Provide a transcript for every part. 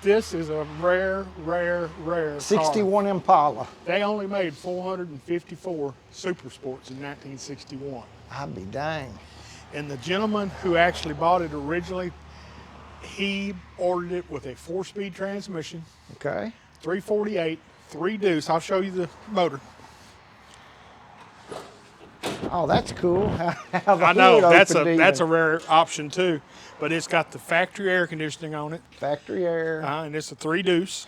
This is a rare, rare, rare 61 Impala. They only made 454 Super Sports in 1961. I'd be dang. And the gentleman who actually bought it originally, he ordered it with a 4-speed transmission, Okay. 348, 3 deuce. I'll show you the motor. Oh, that's cool. How the I know, hood that's opened a even. rare option too. But it's got the factory air conditioning on it. Factory air. And it's a 3 deuce,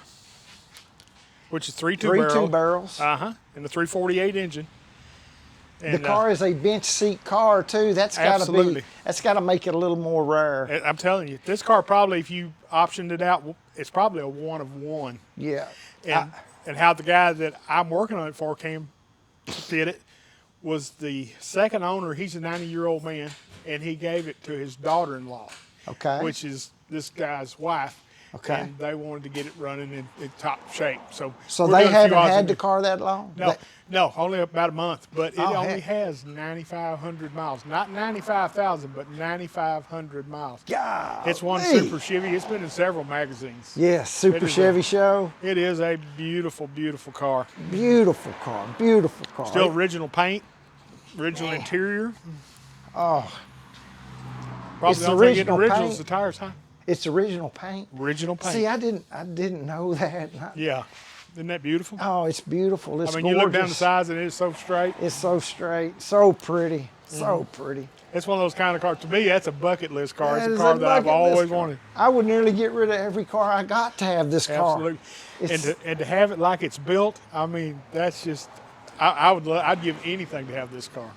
which is 3 Three two-barrel. two barrels. And the 348 engine. And, The car is a bench seat car too. That's got to absolutely. be. That's got to make it a little more rare. I'm telling you, this car probably, if you optioned it out, it's probably a one of one. Yeah. And how the guy that I'm working on it for came to fit it was the second owner. He's a 90-year-old man, and he gave it to his daughter-in-law, Okay. which is this guy's wife. Okay. And they wanted to get it running in top shape. So So we're they doing a few haven't odds had and the car that long? No, only about a month, but it Oh, only heck. has 9,500 miles. Not 95,000, but 9,500 miles. Yeah. It's one Super Chevy. It's been in several magazines. Yes, Super It is Chevy Show. It is a beautiful, beautiful car. Beautiful car. Beautiful car. Still original paint, original interior. Oh, Probably It's the only thing getting original original paint. is the tires, huh? it's original paint. Original paint. See, I didn't know that. Yeah. Isn't that beautiful? Oh, it's beautiful. It's I mean, you look down the gorgeous. sides and it's so straight. It's so straight, so pretty, so pretty. It's one of those kind of cars. To me, that's a bucket list car. It's That a is car that I've bucket list always car. wanted. I would nearly get rid of every car I got to have this car. Absolutely. It's- And to have it like it's built, I mean, that's just, I'd give anything to have this car.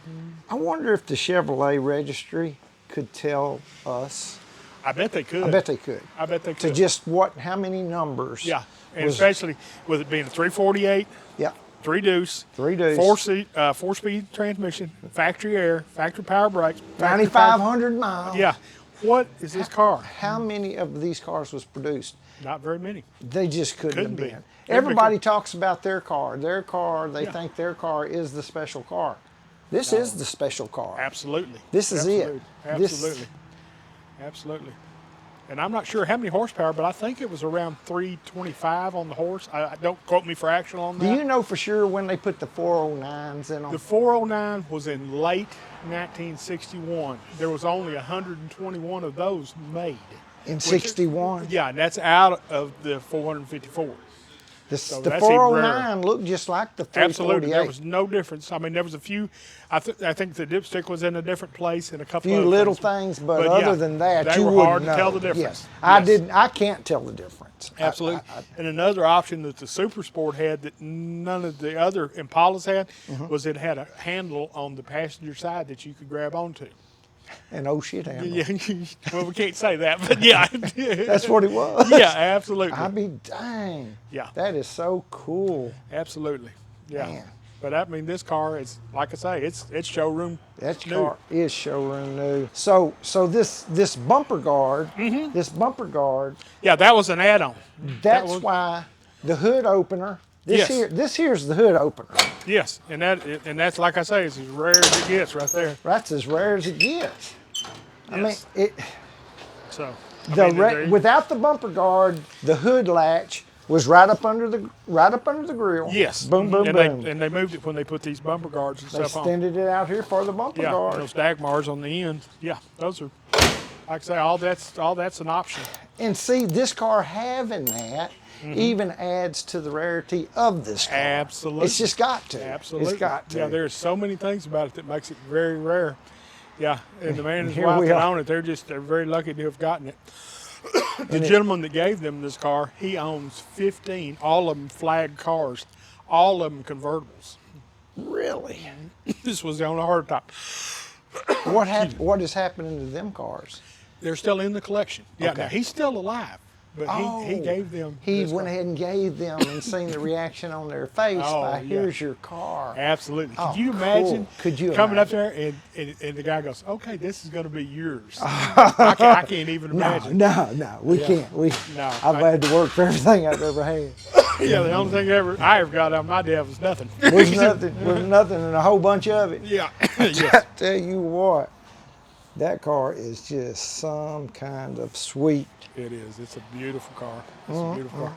I wonder if the Chevrolet registry could tell us. I bet they could. I bet they could. I bet they To could. just how many numbers? Yeah. And was- especially with it being a 348, Yeah. 3 deuce, 3 deuce. 4-speed transmission, factory air, factory power brakes. factory 9,500 miles. power- Yeah. What is this car? How many of these cars was produced? Not very many. They just couldn't Couldn't have be. been. Couldn't Everybody be. talks about their car. They Yeah. think their car is the special car. This is the special car. Absolutely. This is it. Absolutely. This- Absolutely. Absolutely. And I'm not sure how many horsepower, but I think it was around 325 on the horse. I don't quote me for actual on that. Do you know for sure when they put the 409s in them? The 409 was in late 1961. There was only 121 of those made. In 61? Yeah, and that's out of the 454. The that's even 409 looked just like the 348. Absolutely, there was no difference. I mean, there was a few. I think the dipstick was in a different place and a couple Few of little things, but yeah, other than that, they you were wouldn't hard know. to tell the difference. Yes. Yes. I can't tell the difference. Absolutely. And another option that the Super Sport had that none of the other Impalas had was it had a handle on the passenger side that you could grab onto. And oh shit handle. Yeah, well, we can't say that, but yeah. That's what it was. Yeah, absolutely. I'd be dang. Yeah. That is so cool. Absolutely. Yeah. Man. But I mean, this car is, like I say, it's showroom. That new. car is showroom new. So this bumper guard, Yeah, that was an add-on. that's was- why the hood opener. Yes. This here's the hood opener. Yes, and that's like I say, it's as rare as it gets right there. That's as rare as it gets. I mean, Yes. the there you- without the bumper guard, the hood latch was right up under the grill. Yes. Boom, boom, and boom. and they moved it when they put these bumper guards and They stuff on. extended it out here for the bumper Yeah, guard. and those Dagmars on the end. Yeah, those are, like I say, all that's an option. And see, this car having that even adds to the rarity of this car. Absolutely. It's just got to. Absolutely. It's got to. Yeah, there's so many things about it that makes it very rare. Yeah, and the man and his Here wife we that are. own it, they're very lucky to have gotten it. The gentleman that gave them this car, he owns 15, all of them flag cars, all of them convertibles. Really? This was the only hard top. What is happening to them cars? They're still in the collection. Yeah, Okay. now he's still alive, but he gave them. He this went car. ahead and gave them and seen the reaction on their face Oh, by, yeah. here's your car. Absolutely. Oh, Could you imagine cool. Could you coming up imagine? there and the guy goes, okay, this is going to be yours. I can't even imagine. No, we can't. No, I've had to work for everything I've ever had. Yeah, the only thing I ever got out of my dad was nothing. There's nothing and a whole bunch of it. Yeah. I Yes. tell you what, That car is just some kind of sweet. It is. It's a beautiful car. It's a beautiful car.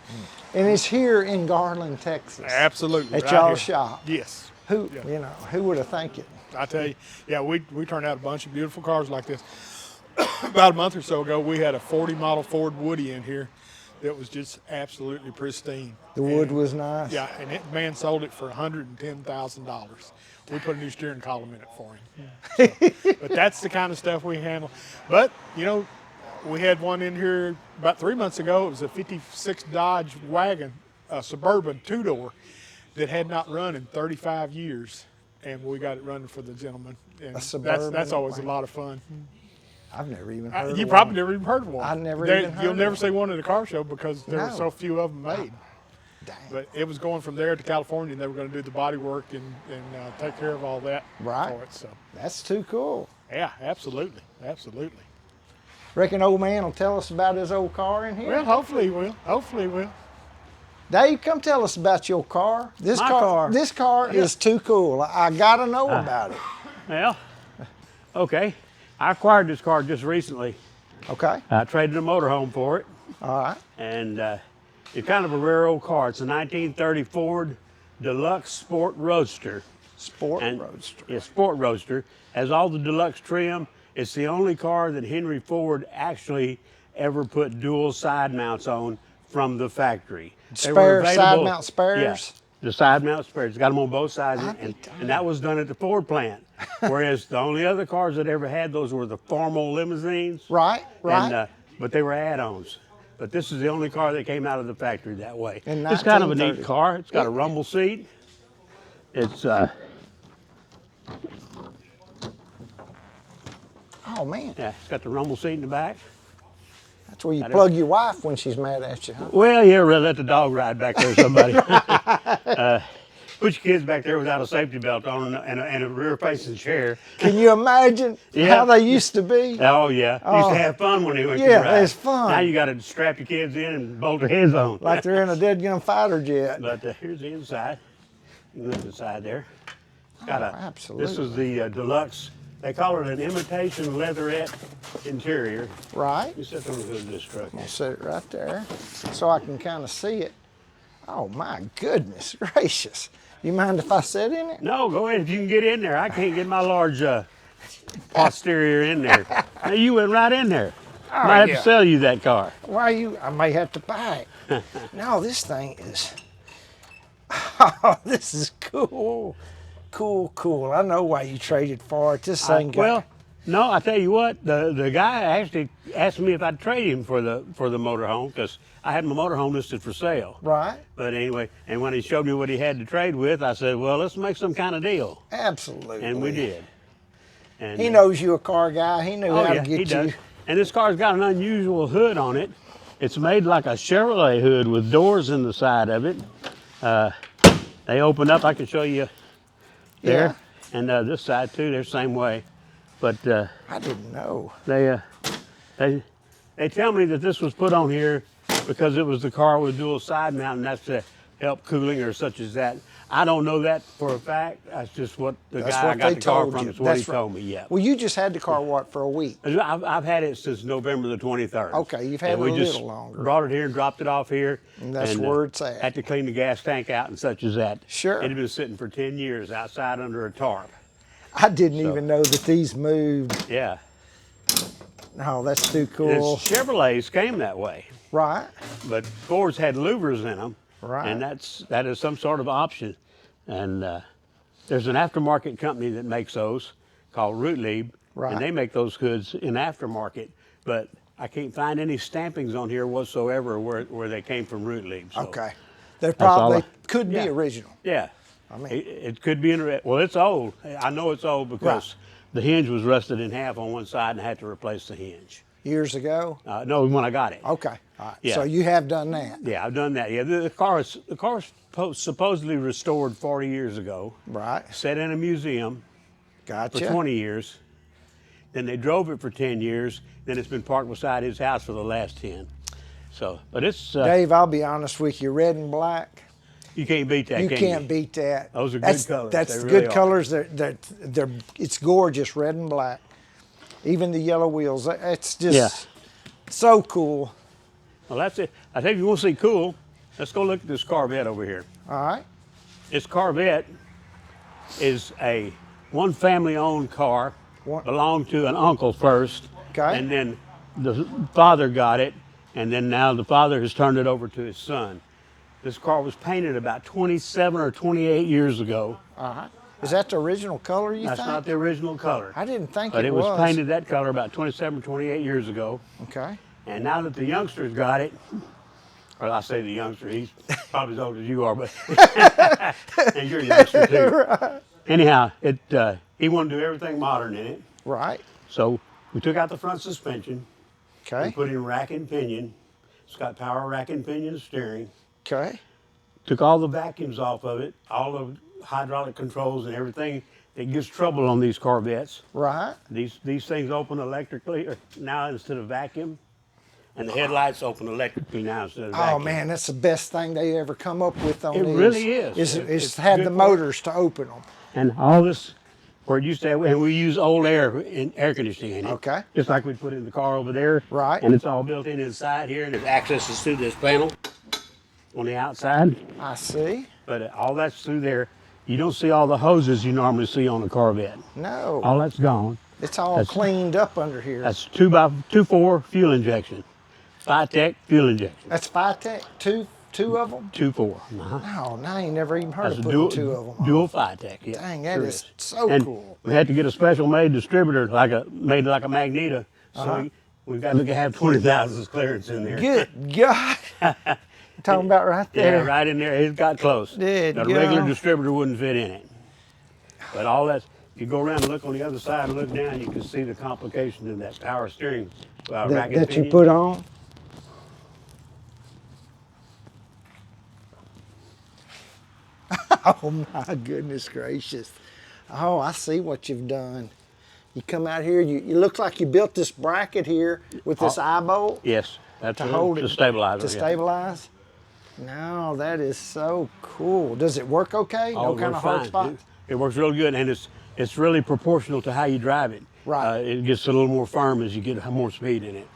And it's here in Garland, Texas. Absolutely. At right y'all here. shop. Yes. Who, Yeah. you know, who would have think it? I tell you, yeah, we turned out a bunch of beautiful cars like this. About a month or so ago, we had a 40 model Ford Woody in here that was just absolutely pristine. The wood And, was nice. Yeah, and it man sold it for $110,000. We put a new steering column in it for him. So, but that's the kind of stuff we handle. But you know, we had one in here about 3 months ago. It was a '56 Dodge wagon, a Suburban two-door that had not run in 35 years, and we got it running for the gentleman. And Suburban that's always wagon. a lot of fun. I've never even heard You of probably one. never even heard of one. I never There- even heard You'll of never one. see one at a car show because there were No. so few of them made. Dang. But it was going from there to California, and they were going to do the body work and take care of all that Right. for it. So, That's too cool. yeah, absolutely, absolutely. Reckon old man will tell us about his old car in here? Well, hopefully he will. Hopefully he will. Dave, come tell us about your car. This My car. This car is too cool. I gotta know about it. Well, okay. I acquired this car just recently. Okay. I traded a motorhome for it, All right. and it's kind of a rare old car. It's a 1930 Ford Deluxe Sport Roadster. Sport And Roadster. Yeah, Sport Roadster. Has all the deluxe trim. It's the only car that Henry Ford actually ever put dual side mounts on from the factory. They were Side available- mount spares? Yeah, the side mount spares. Got them on both sides, I'll be and darned. that was done at the Ford plant. Whereas the only other cars that ever had those were the formal limousines. Right. Right. And, but they were add-ons. But this is the only car that came out of the factory that way. In It's kind of a neat 1930. car. It's got a rumble seat. It's oh man, yeah, it's got the rumble seat in the back. that's where you plug your wife when she's mad at you, huh? Well, yeah, really let the dog ride back there or somebody. Put your kids back there without a safety belt on and a rear-facing chair. Can you imagine Yeah. how they used to be? Oh, yeah. Used to have fun when they went Yeah, to ride. it's fun. Now you got to strap your kids in and bolt their heads on. Like they're in a dead gun fighter jet. But here's the inside. You look inside there. It's got a, absolutely. This is the deluxe. They call it an imitation leatherette interior. Right. You sit on the hood of this truck. I'll set it right there so I can kind of see it. Oh my goodness gracious. You mind if I sit in it? No, go ahead if you can get in there. I can't get my large posterior in there. Now, you went right in there. Might have yeah. to sell you that car. Why I may have to buy it. No, this thing is, oh, this is cool. Cool, cool. I know why you traded for it. This thing got, Well, no, I tell you what, the guy actually asked me if I'd trade him for the motorhome because I had my motorhome listed for sale. right? But anyway, and when he showed me what he had to trade with, I said, well, let's make some kind of deal. Absolutely. And we did. And, He knows you a car guy. He knew oh, how yeah, to get he does. you. And this car's got an unusual hood on it. It's made like a Chevrolet hood with doors in the side of it. They open up, I can show you there. And this side too, they're the same way. But I didn't know. they tell me that this was put on here because it was the car with dual side mount, and that's to help cooling or such as that. I don't know that for a fact. That's just what the That's guy I what got they the car told from. you. Is what he That's right. told me. Yeah. Well, you just had the car, what, for a week? I've had it since November the 23rd. Okay, you've had And it we a just little longer. brought it here and dropped it off here. And that's where it's at. Had to clean the gas tank out and such as that. Sure. It had been sitting for 10 years outside under a tarp. I didn't even know that these moved. Yeah. No, that's too And cool. Chevrolets came that way, Right? but Fords had louvers in them. Right. And that is some sort of option. And there's an aftermarket company that makes those called Rootlieb. Right. And they make those hoods in aftermarket. But I can't find any stampings on here whatsoever where they came from Rootlieb. So, Okay. They all probably I- could Yeah. be original. Yeah. I mean- it could be well, it's old. I know it's old because the hinge was rusted in half on one side and I had to replace the hinge. Years ago? No, when I got it. Okay. All right. Yeah. So you have done that. Yeah, I've done that. Yeah, the car was supposedly restored 40 years ago. Right. Set in a museum for Gotcha. 20 years. Then they drove it for 10 years. Then it's been parked beside his house for the last 10. So, but it's Dave, I'll be honest with you, red and black. you can't beat that. You can can't beat that. Those are good That's- colors. That's They the really good are. colors. It's gorgeous, red and black. Even the yellow wheels. It's just Yeah. so cool. Well, that's it. I think you want to see cool. Let's go look at this Corvette over here. All right. This Corvette is a one family-owned car. What? Belonged to an uncle first, Okay. and then the father got it, and then now the father has turned it over to his son. This car was painted about 27 or 28 years ago. Uh-huh. Is that the original color, you That's think? not the original color. I didn't think But it it was painted that color about 27, 28 years ago. Okay. And now that the youngsters got it, or I say the youngster, he's probably as old as you are, but and you're a youngster too. Right. Anyhow, he wanted to do everything modern in it. Right. So we took out the front suspension. We Okay. put in rack and pinion. It's got power rack and pinion steering. Okay. Took all the vacuums off of it, all the hydraulic controls and everything that gives trouble on these Corvettes. Right. These things open electrically now instead of vacuum, and the headlights open electrically now instead of vacuum. Oh man, that's the best thing they ever come up with on It these. really is. Is It's had good the for- motors to open them. And all this, where it used to have, and we use old air conditioning in it. Okay. Just like we put in the car over there. Right. And it's all built in inside here, and it accesses through this panel on the outside. I see. But all that's through there. You don't see all the hoses you normally see on a Corvette. No, All that's gone. it's all that's- cleaned up under here. That's 2x4 fuel injection. Phytech fuel injection. That's Phytech. Two of them. 2.4. No, I ain't never even heard That's of a putting dual, two of them. on. dual Phytech. Yeah, Dang, that sure is so and cool. we had to get a special made distributor, made like a Magneto. So we've got to have 20,000 clearance in there. Good God. Talking about right Yeah, there. right in there. It got close. Did A regular go. distributor wouldn't fit in it. But all that, if you go around and look on the other side and look down, you can see the complication in that power steering rack and That you pinion. put on. Oh my goodness gracious. Oh, I see what you've done. You come out here, you look like you built this bracket here with this eye bolt Yes, that's to hold it, the stabilizer. to yeah. stabilize. No, that is so cool. Does it work okay? Oh, No it kind of works hard fine. spots? It works real good, and it's really proportional to how you drive it. Right. It gets a little more firm as you get more speed in it.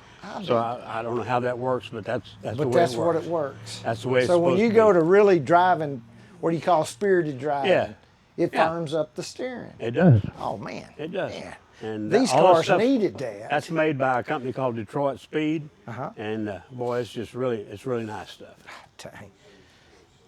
So I don't know how that works, but that's the But way that's it what works. it works. That's the way it's So when supposed you to go be. to really driving, what do you call spirited driving? Yeah. It Yeah. firms up the steering. It does. Oh man. It does. Man. And These all that cars stuff- needed that. That's made by a company called Detroit Speed, Uh-huh. and boy, it's really nice stuff. Dang.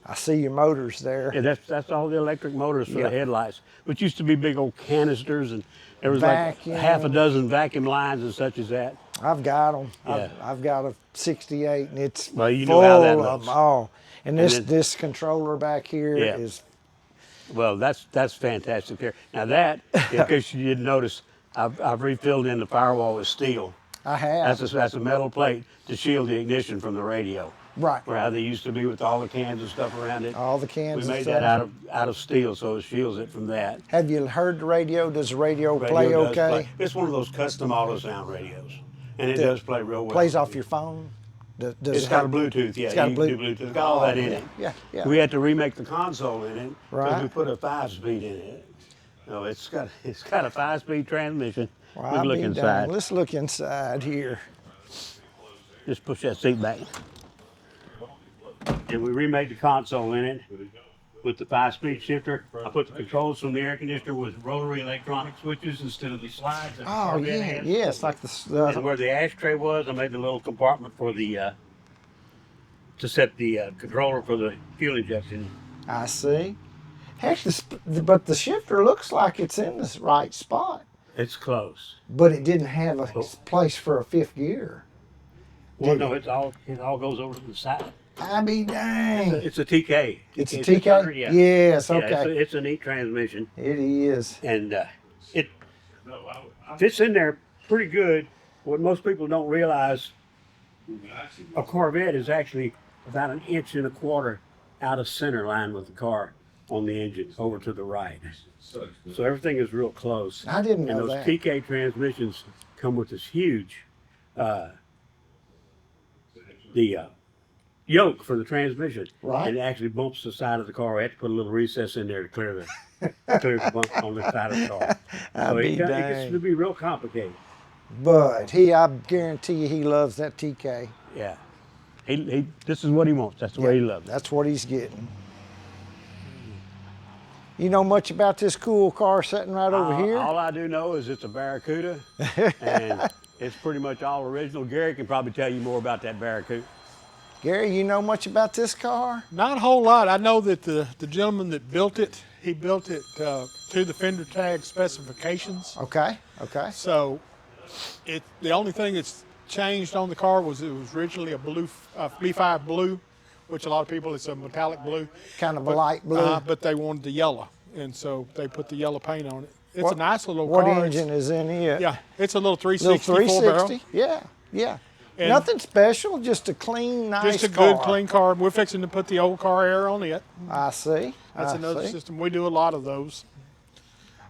I see your motors there. Yeah, that's all the electric motors for Yeah. the headlights, which used to be big old canisters, and there was like Vacuum. half a dozen vacuum lines and such as that. I've got them. Yeah. I've got a 68, and it's Well, you full know how that of looks. them all. And this then- this controller back here Yeah. is Well, that's fantastic there. Now that, in case you didn't notice, I've refilled in the firewall with steel. I have. That's a metal plate to shield the ignition from the radio. Right. Where how they used to be with all the cans and stuff around it. All the cans We and made stuff. that out of steel, so it shields it from that. Have you heard the radio? Does the radio play Radio does okay? play. It's one of those custom auto sound radios, and it does play real well. Plays off your phone? Does It's it got a have- Bluetooth, yeah. It's got a you can do Bluetooth. It's got all that in it. Yeah, yeah. We had to remake the console in it because Right. we put a 5-speed in it. No, it's got a 5-speed transmission. Well, Let's I'll look be inside. dang. Let's look inside here. Just push that seat back. And we remade the console in it with the 5-speed shifter. I put the controls from the air conditioner with rotary electronic switches instead of the slides. that the Oh Corvette yeah, has. yeah. It's like And where the ashtray was, I made the little compartment for the to set the controller for the fuel injection. I see. Heck, but the shifter looks like it's in the right spot, It's close. but it didn't have a place for a fifth gear. Well, no, it all goes over to the side. I be dang. It's a TK. It's a 600, TK? yeah. Yes, Yeah, okay. it's a neat transmission, It is. and it fits in there pretty good. What most people don't realize, a Corvette is actually about 1.25 inches out of center line with the car on the engine over to the right. So everything is real close. I didn't And know those that. TK transmissions come with this huge yoke for the transmission. Right. And it actually bumps the side of the car. We had to put a little recess in there to clear the bump on the side of the car. I So be it gets dang. to be real complicated. But I guarantee you he loves that TK. Yeah. This is what he wants. That's the way he loves it. That's what he's getting. You know much about this cool car sitting right over here? All I do know is it's a Barracuda, and it's pretty much all original. Gary can probably tell you more about that Barracuda. Gary, you know much about this car? Not a whole lot. I know that the gentleman that built it, he built it to the fender tag specifications. Okay, okay. So the only thing that's changed on the car was it was originally a blue, B5 blue, which a lot of people, it's a metallic blue. Kind of a light blue. But they wanted the yellow, and so they put the yellow paint on it. It's a nice little what car. What engine is in it? Yeah, it's a little 360 little 360? barrel. Yeah. And nothing special, just a clean, nice car. Just a good, clean car. We're fixing to put the old car air on it. I see. That's another system. We do a lot of those.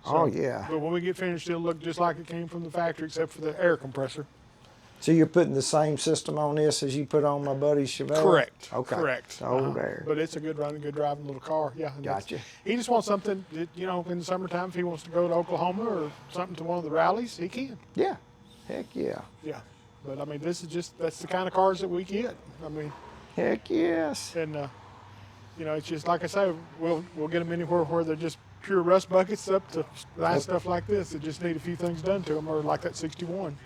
Oh, yeah. But when we get finished, it'll look just like it came from the factory, except for the air compressor. So you're putting the same system on this as you put on my buddy's Chevelle? Correct. Okay. Correct. Old air. But it's a good running, good driving little car. Yeah. Gotcha. He just wants something that, in the summertime, if he wants to go to Oklahoma or something to one of the rallies, he can. Yeah. Heck yeah. Yeah. But I mean, that's the kind of cars that we get. I mean, heck yes. And it's just like I say, we'll get them anywhere where they're just pure rust buckets up to nice stuff like this that just need a few things done to them, or like that 61.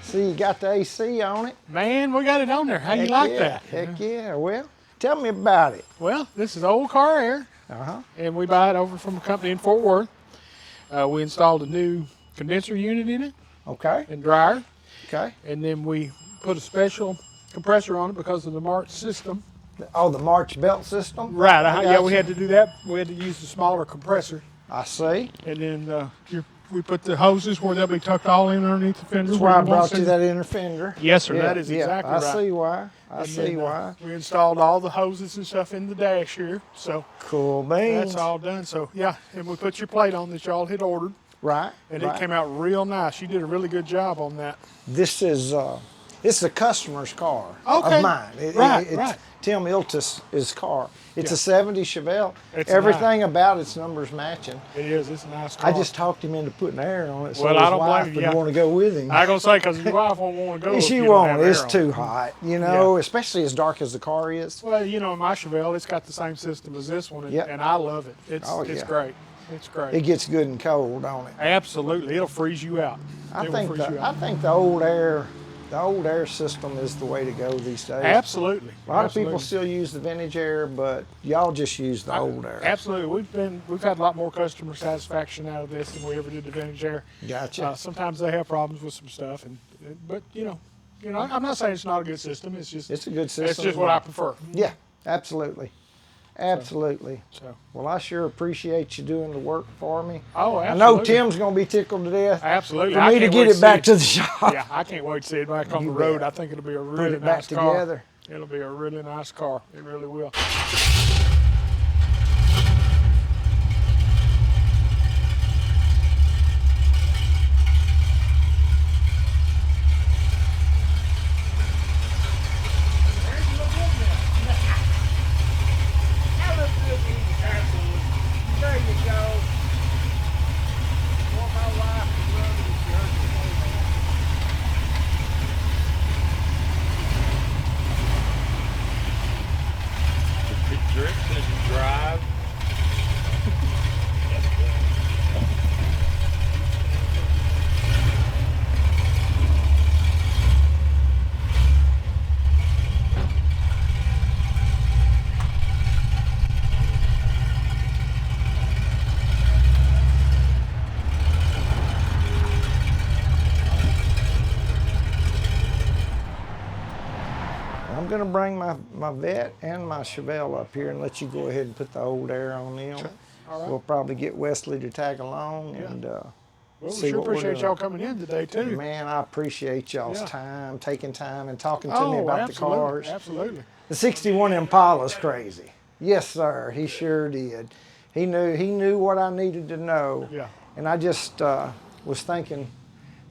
See, you got the AC on it. Man, we got it on there. How you like that? Heck yeah. Well, tell me about it. Well, this is old car air. And we buy it over from a company in Fort Worth. We installed a new condenser unit in it. Okay. And dryer. Okay. And then we put a special compressor on it because of the March system. Oh, the March belt system? Right. Yeah, we had to do that. We had to use the smaller compressor. I see. And then we put the hoses where they'll be tucked all in underneath the fender. That's why I brought you that inner fender. Yes, sir. That is exactly right. I see why. I see why. We installed all the hoses and stuff in the dash here. So cool, man. That's all done. So yeah, and we put your plate on that y'all had ordered. Right. And it came out real nice. You did a really good job on that. This is a customer's car of mine. Right. Tim Iltis' car. It's a 70 Chevelle. It's Everything nice. about its numbers matching. It is. It's a nice car. I just talked him into putting air on it, so well, his I don't wife blame you. would want to go with him. I gonna say because your wife won't want to go. She won't. It's too hot, especially as dark as the car is. Well, my Chevelle, it's got the same system as this one, and I love it. It's great. It's great. It gets good and cold, don't it? Absolutely. It'll freeze you out. I think the old air system is the way to go these days. Absolutely. A lot of people still use the vintage air, but y'all just use the old air. Absolutely. We've had a lot more customer satisfaction out of this than we ever did the vintage air. Gotcha. Sometimes they have problems with some stuff, but I'm not saying it's not a good system. It's a good system. It's just what I prefer. Yeah, absolutely. Absolutely. So. Well, I sure appreciate you doing the work for me. Oh, absolutely. I know Tim's going to be tickled to death. Absolutely. For me to get it back to the shop. Yeah, I can't wait to see it back on the road. I think it'll be a really nice car. Put it back together. It'll be a really nice car. It really will. I'm going to bring my Vette and my Chevelle up here and let you go ahead and put the old air on them. Sure. All right. We'll probably get Wesley to tag along and well, we sure appreciate y'all coming in today too. Man, I appreciate y'all's time, taking time and talking to me about the cars. Absolutely. The 61 Impala's crazy. Yes, sir. He sure did. He knew what I needed to know. Yeah. And I just was thinking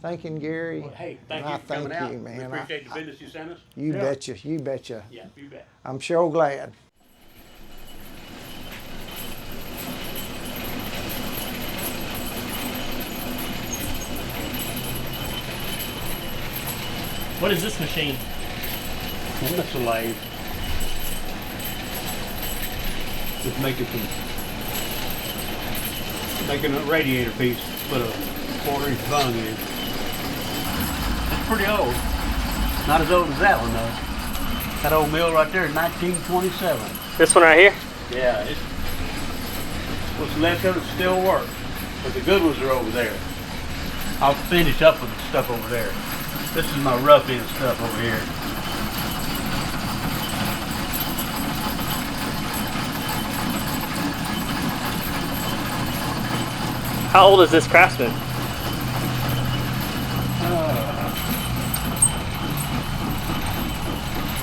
thanking Gary. Well, hey, thank And you for coming out. you, man. We appreciate the business you sent us. You Yeah. betcha. You betcha. Yeah, you bet. I'm sure glad. What is this machine? And that's a lathe. Just making a radiator piece to put a 1/4-inch bung in. It's pretty old. Not as old as that one though. That old mill right there is 1927. This one right here? Yeah, it's what's left of it still works, but the good ones are over there. I'll finish up with the stuff over there. This is my rough end stuff over here. How old is this Craftsman?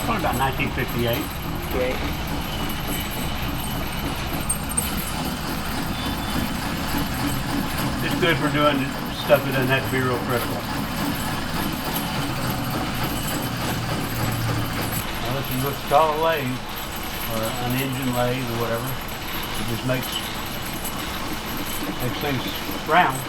Probably about 1958. Okay. It's good for doing stuff that doesn't have to be real critical. Now this is what you call a lathe, or an engine lathe, or whatever. It just makes things round.